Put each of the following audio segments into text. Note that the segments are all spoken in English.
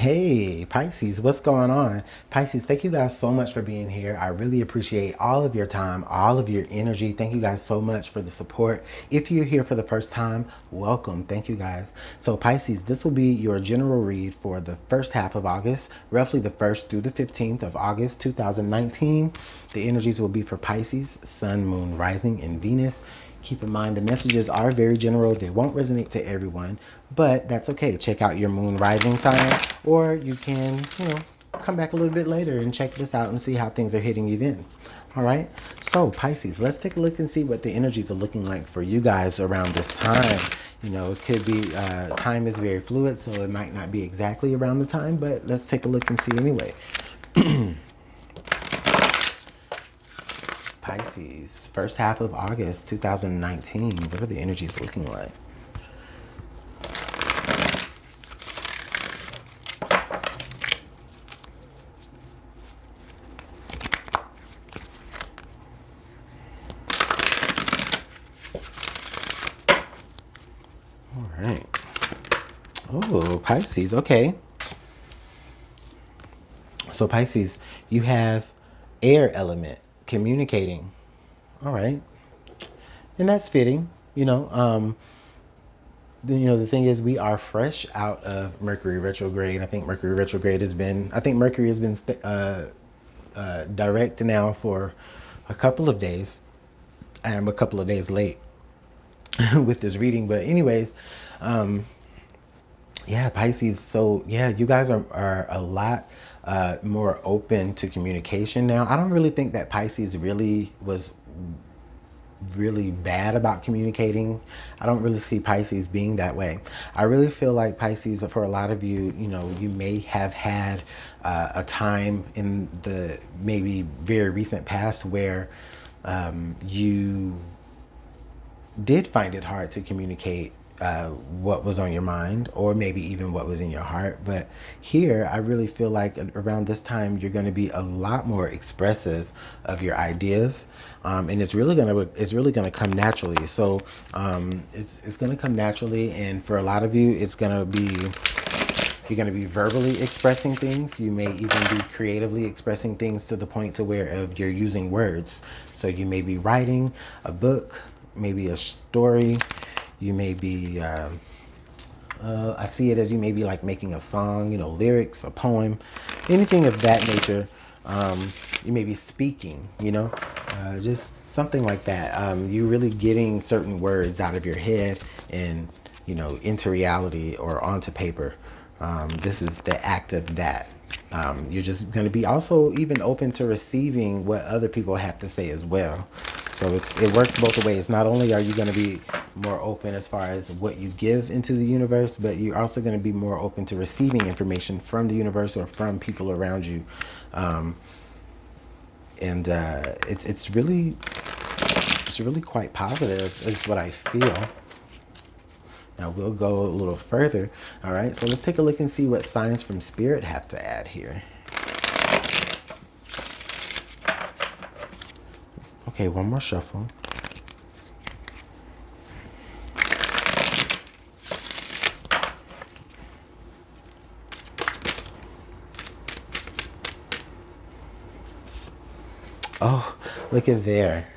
Hey, Pisces, what's going on? Pisces, thank you guys so much for being here. I really appreciate all of your time, all of your energy. Thank you guys so much for the support. If you're here for the first time, welcome. Thank you guys. So, Pisces, this will be your general read for the first half of August, roughly the 1st through the 15th of August 2019. The energies will be for Pisces, Sun, Moon, Rising, and Venus. Keep in mind the messages are very general. They won't resonate to everyone, but that's okay. Check out your moon rising sign, or you can, come back a little bit later and check this out and see how things are hitting you then. All right. So Pisces, let's take a look and see what the energies are looking like for you guys around this time. It could be, time is very fluid, so it might not be exactly around the time, but let's take a look and see anyway. Pisces, first half of August 2019. What are the energies looking like? All right. Oh, Pisces. Okay. So Pisces, you have air element communicating. All right. And that's fitting. The thing is, we are fresh out of Mercury retrograde. I think Mercury has been direct now for a couple of days. I am a couple of days late with this reading, but anyways, yeah, Pisces. So yeah, you guys are a lot more open to communication now. I don't really think that Pisces really was really bad about communicating. I don't really see Pisces being that way. I really feel like Pisces, for a lot of you, you may have had a time in the maybe very recent past where you did find it hard to communicate what was on your mind, or maybe even what was in your heart. But here, I really feel like around this time, you're going to be a lot more expressive of your ideas, and it's really gonna come naturally. So it's gonna come naturally, and for a lot of you, you're going to be verbally expressing things. You may even be creatively expressing things to the point to where you're using words. So you may be writing a book, maybe a story. You may be, I see it as you may be like making a song, lyrics, a poem, anything of that nature. You may be speaking, just something like that. You really getting certain words out of your head and, into reality or onto paper. This is the act of that. You're just going to be also even open to receiving what other people have to say as well. So it works both ways. Not only are you going to be more open as far as what you give into the universe, but you're also going to be more open to receiving information from the universe or from people around you. It's really quite positive is what I feel. Now we'll go a little further. All right, so let's take a look and see what signs from Spirit have to add here. Okay, one more shuffle. Oh, look at there.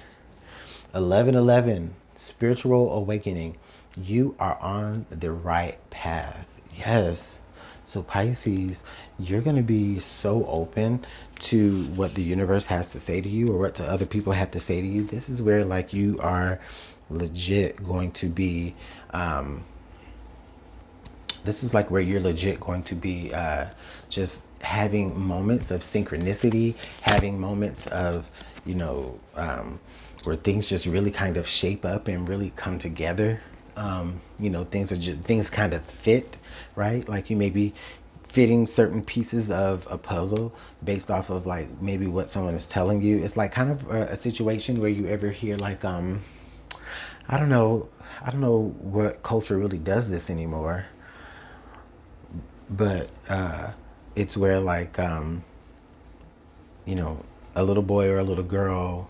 1111, spiritual awakening. You are on the right path. Yes. So Pisces, you're going to be so open to what the universe has to say to you, or what to other people have to say to you. This is where like you are legit going to be, this is like where you're legit going to be just having moments of synchronicity, having moments of, where things just really kind of shape up and really come together. Things kind of fit, right? Like you may be fitting certain pieces of a puzzle based off of like maybe what someone is telling you. It's like kind of a situation where you ever hear like, I don't know what culture really does this anymore, but it's where like, a little boy or a little girl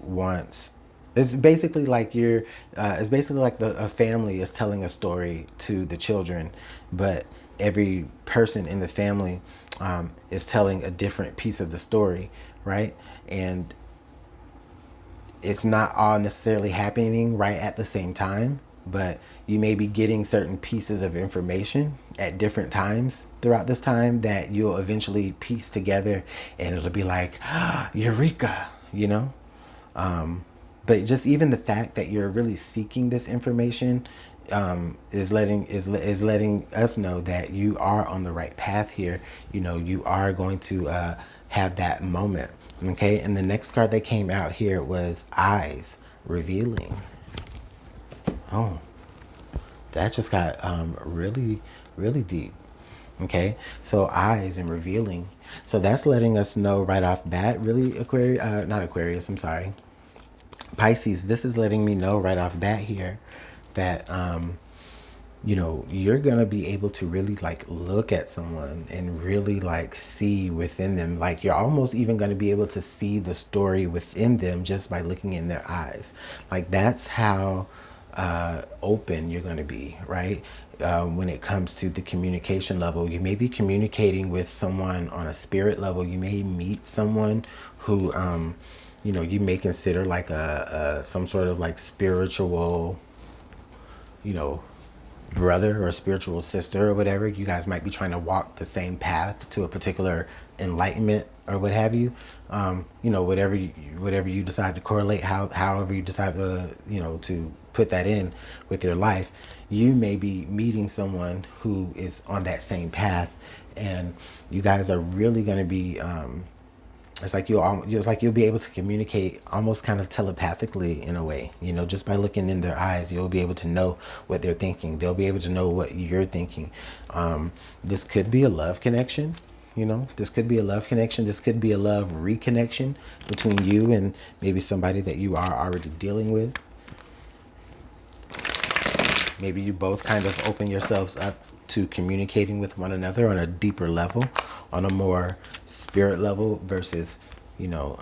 wants, it's basically like a family is telling a story to the children, but every person in the family is telling a different piece of the story, right? And it's not all necessarily happening right at the same time, but you may be getting certain pieces of information at different times throughout this time that you'll eventually piece together, and it'll be like, ah, eureka, you know? But just even the fact that you're really seeking this information is letting us know that you are on the right path here. You know, you are going to have that moment. Okay, and the next card that came out here was Eyes, revealing. Oh, that just got really, really deep. Okay, so eyes and revealing. So that's letting us know right off bat, really, not Aquarius, I'm sorry, Pisces. This is letting me know right off bat here that you know, you're gonna be able to really like look at someone and really like see within them. Like you're almost even gonna be able to see the story within them just by looking in their eyes. Like that's how open you're gonna be, right? When it comes to the communication level, you may be communicating with someone on a spirit level. You may meet someone who, you know, you may consider like some sort of like spiritual, you know, brother or spiritual sister or whatever. You guys might be trying to walk the same path to a particular enlightenment or what have you. You know, whatever you decide to correlate, however you decide to, you know, to put that in with your life, you may be meeting someone who is on that same path, and you guys are really going to be it's like you'll be able to communicate almost kind of telepathically in a way, you know, just by looking in their eyes. You'll be able to know what they're thinking. They'll be able to know what you're thinking. This could be a love connection, you know, this could be a love connection. This could be a love reconnection between you and maybe somebody that you are already dealing with. Maybe you both kind of open yourselves up to communicating with one another on a deeper level, on a more spirit level versus, you know,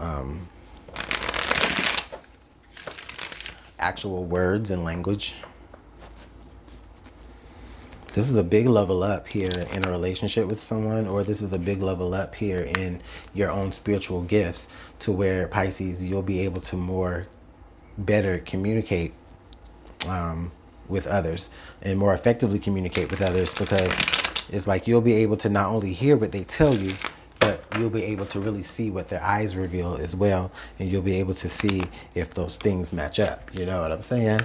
actual words and language. This is a big level up here in a relationship with someone, or this is a big level up here in your own spiritual gifts, to where, Pisces, you'll be able to better communicate with others and more effectively communicate with others, because it's like you'll be able to not only hear what they tell you, but you'll be able to really see what their eyes reveal as well, and you'll be able to see if those things match up. You know what I'm saying?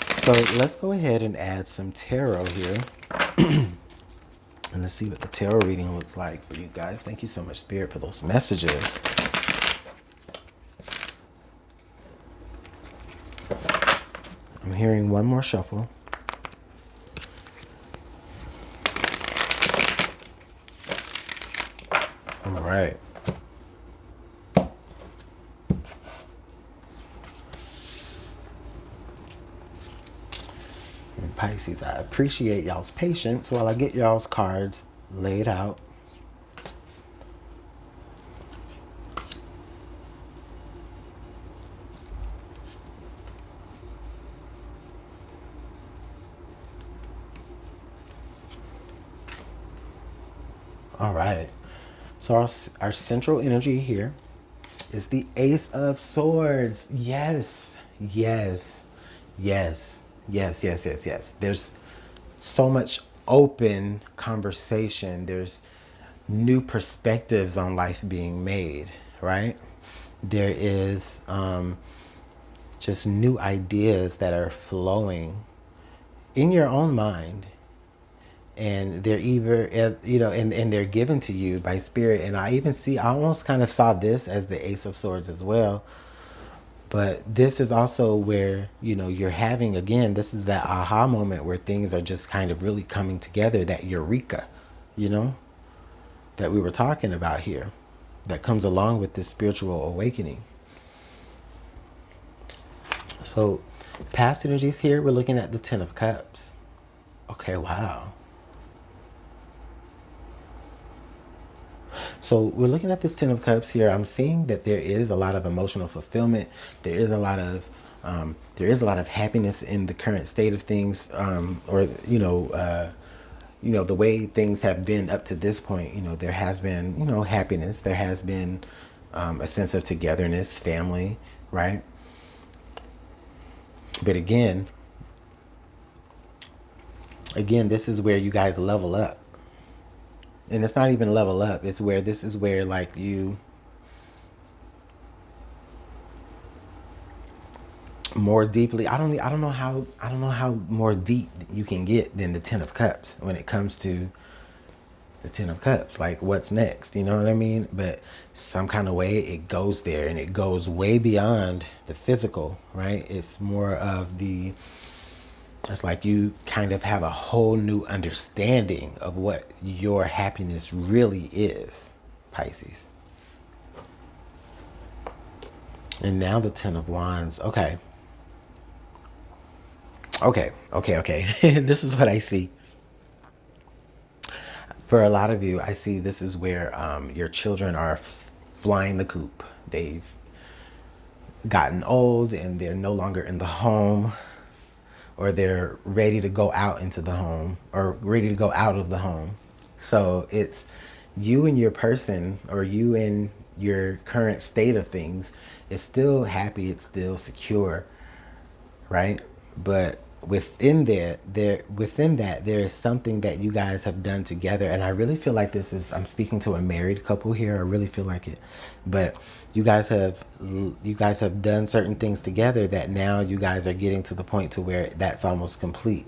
So let's go ahead and add some tarot here. And let's see what the tarot reading looks like for you guys. Thank you so much, Spirit, for those messages. I'm hearing one more shuffle. All right. And Pisces, I appreciate y'all's patience while I get y'all's cards laid out. All right. So our central energy here is the Ace of Swords. Yes. Yes. Yes. Yes. Yes. Yes. Yes. There's so much open conversation. There's new perspectives on life being made, right? There is just new ideas that are flowing in your own mind. And they're either, you know, and they're given to you by Spirit. And I almost kind of saw this as the Ace of Swords as well. But this is also where, you know, you're having, again, this is that aha moment where things are just kind of really coming together, that eureka, you know, that we were talking about here, that comes along with this spiritual awakening. So past energies here, we're looking at the Ten of Cups. Okay, wow. So we're looking at this Ten of Cups here. I'm seeing that there is a lot of emotional fulfillment. There is a lot of There is a lot of happiness in the current state of things, or the way things have been up to this point. There has been happiness. There has been a sense of togetherness, family, right? But again, this is where you guys level up. And it's not even level up. It's where this is where like you more deeply. I don't know how more deep you can get than the 10 of Cups when it comes to the 10 of Cups. Like, what's next? You know what I mean? But some kind of way it goes there, and it goes way beyond the physical, right? It's more of it's like you kind of have a whole new understanding of what your happiness really is, Pisces. And now the 10 of Wands. Okay. This is what I see. For a lot of you, I see this is where your children are flying the coop. They've gotten old and they're no longer in the home, or they're ready to go out into the home, or ready to go out of the home. So it's you and your person, or you and your current state of things is still happy, it's still secure, right? But within that there is something that you guys have done together, and I really feel like I'm speaking to a married couple here. I really feel like it. But you guys have done certain things together that now you guys are getting to the point to where that's almost complete.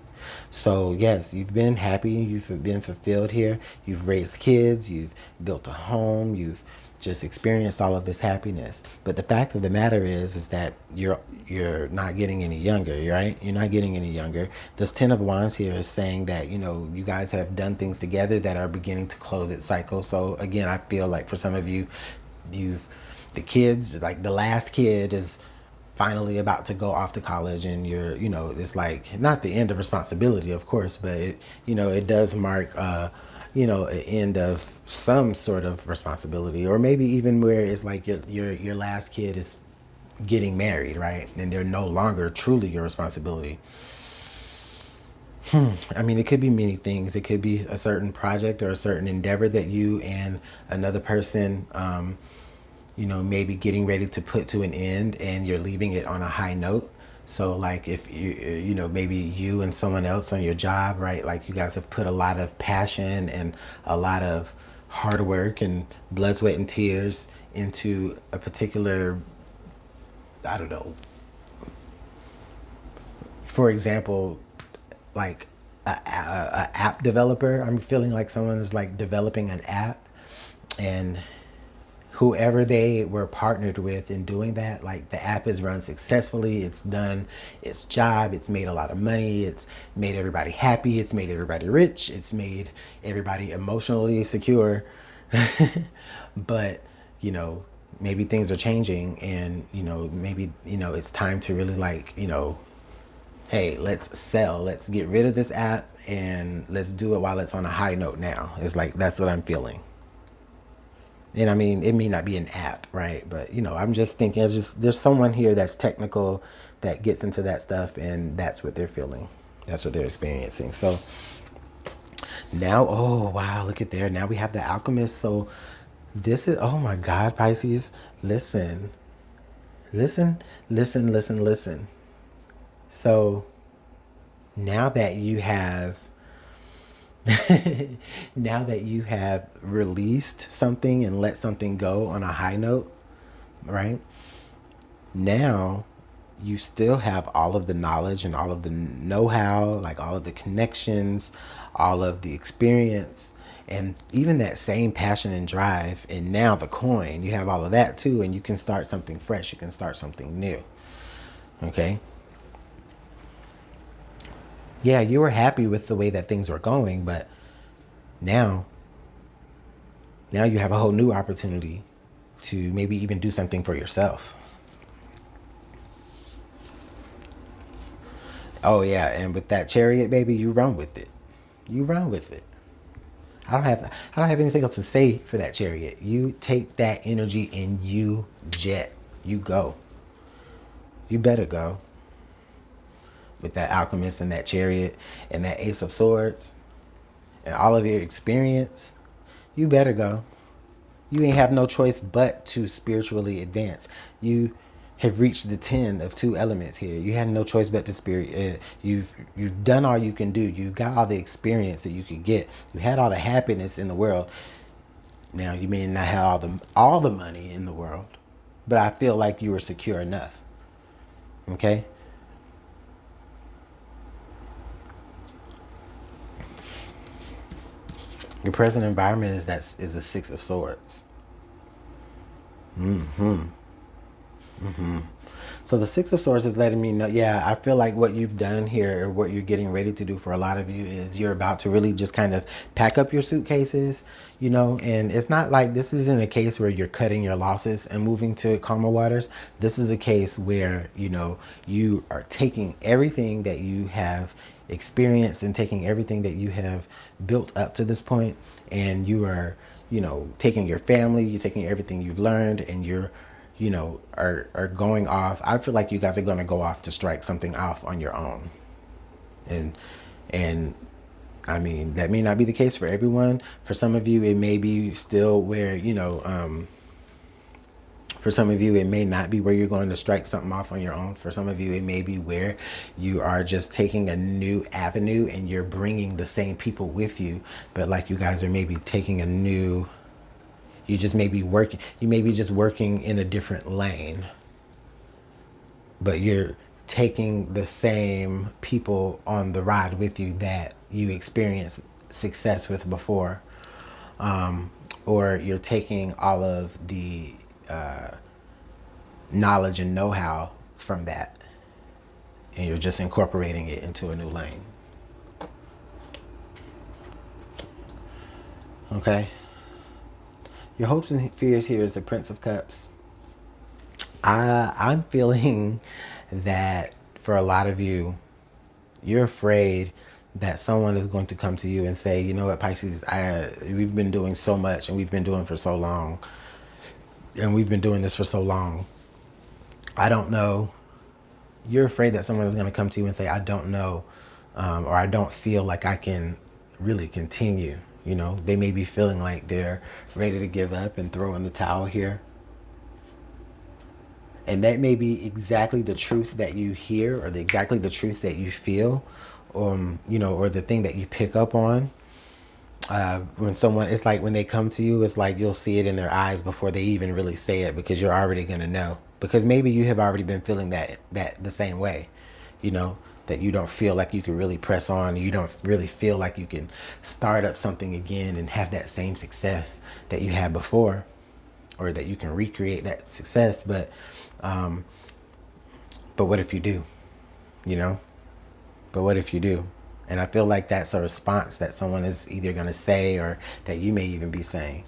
So yes, you've been happy, you've been fulfilled here, you've raised kids, you've built a home, you've just experienced all of this happiness. But the fact of the matter is that you're not getting any younger, right? You're not getting any younger. This 10 of Wands here is saying that, you guys have done things together that are beginning to close its cycle. So again, I feel like for some of you, the kids, like the last kid is finally about to go off to college, and it's like not the end of responsibility, of course, but it does mark an end of some sort of responsibility, or maybe even where it's like your last kid is getting married, right? And they're no longer truly your responsibility. I mean, it could be many things. It could be a certain project or a certain endeavor that you and another person, maybe getting ready to put to an end, and you're leaving it on a high note. So like if maybe you and someone else on your job, right? Like you guys have put a lot of passion and a lot of hard work and blood, sweat, and tears into a particular, I don't know, for example, like a app developer. I'm feeling like someone is like developing an app, and whoever they were partnered with in doing that, like the app is run successfully, it's done its job, it's made a lot of money, it's made everybody happy, it's made everybody rich, it's made everybody emotionally secure. But maybe things are changing, and maybe it's time to really like hey, let's sell, let's get rid of this app, and let's do it while it's on a high note now. It's like, that's what I'm feeling. And I mean, it may not be an app, right? But I'm just thinking, there's someone here that's technical, that gets into that stuff, and that's what they're feeling, that's what they're experiencing. So now, oh wow, look at there, now we have the Alchemist. So this is, oh my God, Pisces, listen. So now that you have now that you have released something and let something go on a high note, right? Now you still have all of the knowledge and all of the know-how, like all of the connections, all of the experience, and even that same passion and drive. And now the coin, you have all of that too, and you can start something fresh, you can start something new. Okay? Yeah, you were happy with the way that things were going, but now you have a whole new opportunity to maybe even do something for yourself. Oh yeah, and with that Chariot, baby, you run with it. You run with it. I don't have anything else to say for that Chariot. You take that energy and you jet. You go. You better go. with that alchemist and that chariot and that ace of swords and all of your experience, you better go. You ain't have no choice but to spiritually advance. You have reached the 10 of 2 elements here. You had no choice but to spirit. You've done all you can do. You got all the experience that you could get. You had all the happiness in the world. Now you may not have all the money in the world, but I feel like you were secure enough. Okay? Your present environment is the 6 of swords. So the 6 of swords is letting me know, yeah, I feel like what you've done here, or what you're getting ready to do for a lot of you, is you're about to really just kind of pack up your suitcases, you know, and it's not like this isn't a case where you're cutting your losses and moving to calmer waters. This is a case where, you know, you are taking everything that you have experienced and taking everything that you have built up to this point, and you are, you know, taking your family, you're taking everything you've learned, and you're, you know, are going off. I feel like you guys are going to go off to strike something off on your own. And I mean, that may not be the case for everyone. For some of you, it may be still where, you know, for some of you, it may not be where you're going to strike something off on your own. For some of you, it may be where you are just taking a new avenue and you're bringing the same people with you. But like you guys are maybe taking a new, you just may be working, you may be just working in a different lane, but you're taking the same people on the ride with you that you experienced success with before. Or you're taking all of the knowledge and know-how from that, and you're just incorporating it into a new lane. Okay? Your hopes and fears here is the Prince of Cups. I'm feeling that for a lot of you, you're afraid that someone is going to come to you and say, you know what, Pisces, we've been doing so much, and we've been doing for so long, and we've been doing this for so long. I don't know. You're afraid that someone is going to come to you and say, I don't know, or I don't feel like I can really continue. You know, they may be feeling like they're ready to give up and throw in the towel here. And that may be exactly the truth that you hear, or exactly the truth that you feel, you know, or the thing that you pick up on. When someone, it's like when they come to you, it's like you'll see it in their eyes before they even really say it, because you're already going to know. Because maybe you have already been feeling that the same way, you know, that you don't feel like you can really press on. You don't really feel like you can start up something again and have that same success that you had before, or that you can recreate that success. But what if you do, you know? But what if you do? And I feel like that's a response that someone is either going to say, or that you may even be saying.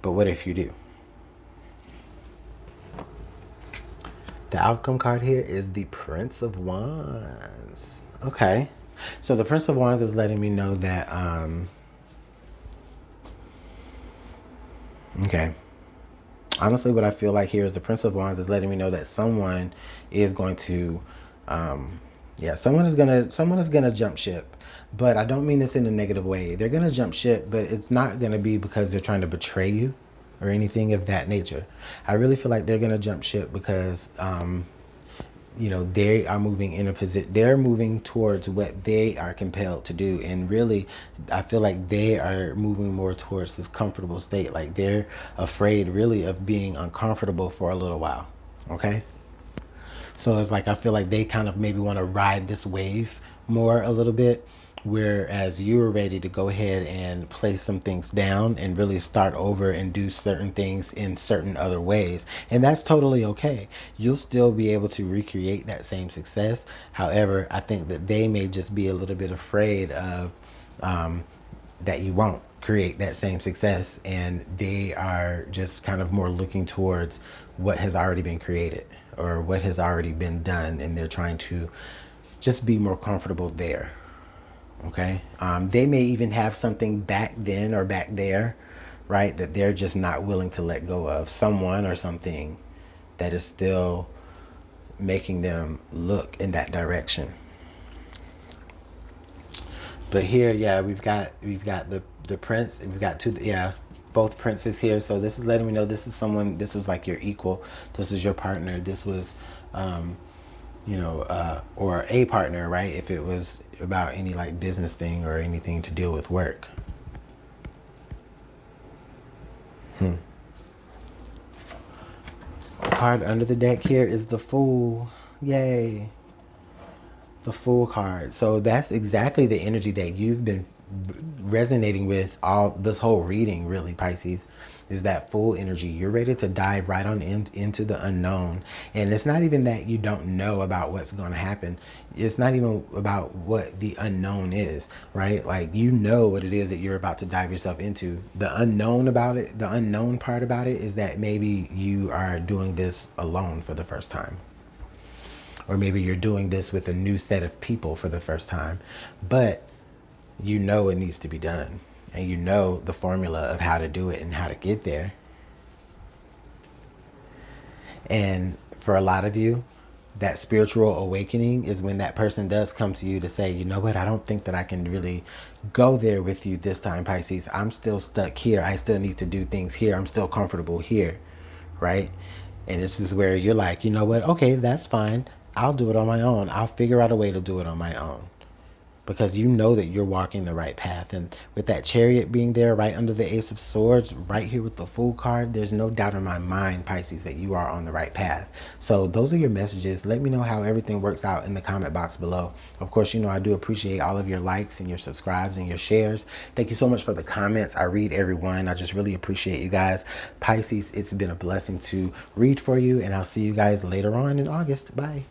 But what if you do? The outcome card here is the Prince of Wands. Okay. So the Prince of Wands is letting me know that, okay. Honestly, what I feel like here is the Prince of Wands is letting me know that someone is going to, someone is gonna jump ship. But I don't mean this in a negative way. They're gonna jump ship, but it's not gonna be because they're trying to betray you or anything of that nature. I really feel like they're gonna jump ship because, you know, they are moving in a position. They're moving towards what they are compelled to do, and really, I feel like they are moving more towards this comfortable state. Like they're afraid, really, of being uncomfortable for a little while. Okay. So it's like I feel like they kind of maybe want to ride this wave more a little bit, whereas you're ready to go ahead and place some things down and really start over and do certain things in certain other ways. And that's totally okay. You'll still be able to recreate that same success. However, I think that they may just be a little bit afraid of that you won't create that same success, and they are just kind of more looking towards what has already been created or what has already been done, and they're trying to just be more comfortable there. Okay. They may even have something back then or back there, right, that they're just not willing to let go of, someone or something that is still making them look in that direction. But here, yeah, we've got the prince. We've got two, yeah, both princes here. So this is letting me know this is someone. This was like your equal. This is your partner. This was, or a partner, right? If it was about any like business thing or anything to deal with work. Card under the deck here is the Fool. Yay. The Fool card. So that's exactly the energy that you've been resonating with all this whole reading, really, Pisces, is that Fool energy. You're ready to dive right on into the unknown. And it's not even that you don't know about what's going to happen. It's not even about what the unknown is, right? Like, you know what it is that you're about to dive yourself into. The unknown about it, the unknown part about it is that maybe you are doing this alone for the first time. Or maybe you're doing this with a new set of people for the first time. But you know it needs to be done. And you know the formula of how to do it and how to get there. And for a lot of you, that spiritual awakening is when that person does come to you to say, you know what, I don't think that I can really go there with you this time, Pisces. I'm still stuck here. I still need to do things here. I'm still comfortable here, right? And this is where you're like, you know what, okay, that's fine. I'll do it on my own. I'll figure out a way to do it on my own. Because you know that you're walking the right path. And with that Chariot being there right under the Ace of Swords, right here with the Fool card, there's no doubt in my mind, Pisces, that you are on the right path. So those are your messages. Let me know how everything works out in the comment box below. Of course, you know I do appreciate all of your likes and your subscribes and your shares. Thank you so much for the comments. I read every one. I just really appreciate you guys. Pisces, it's been a blessing to read for you, and I'll see you guys later on in August. Bye.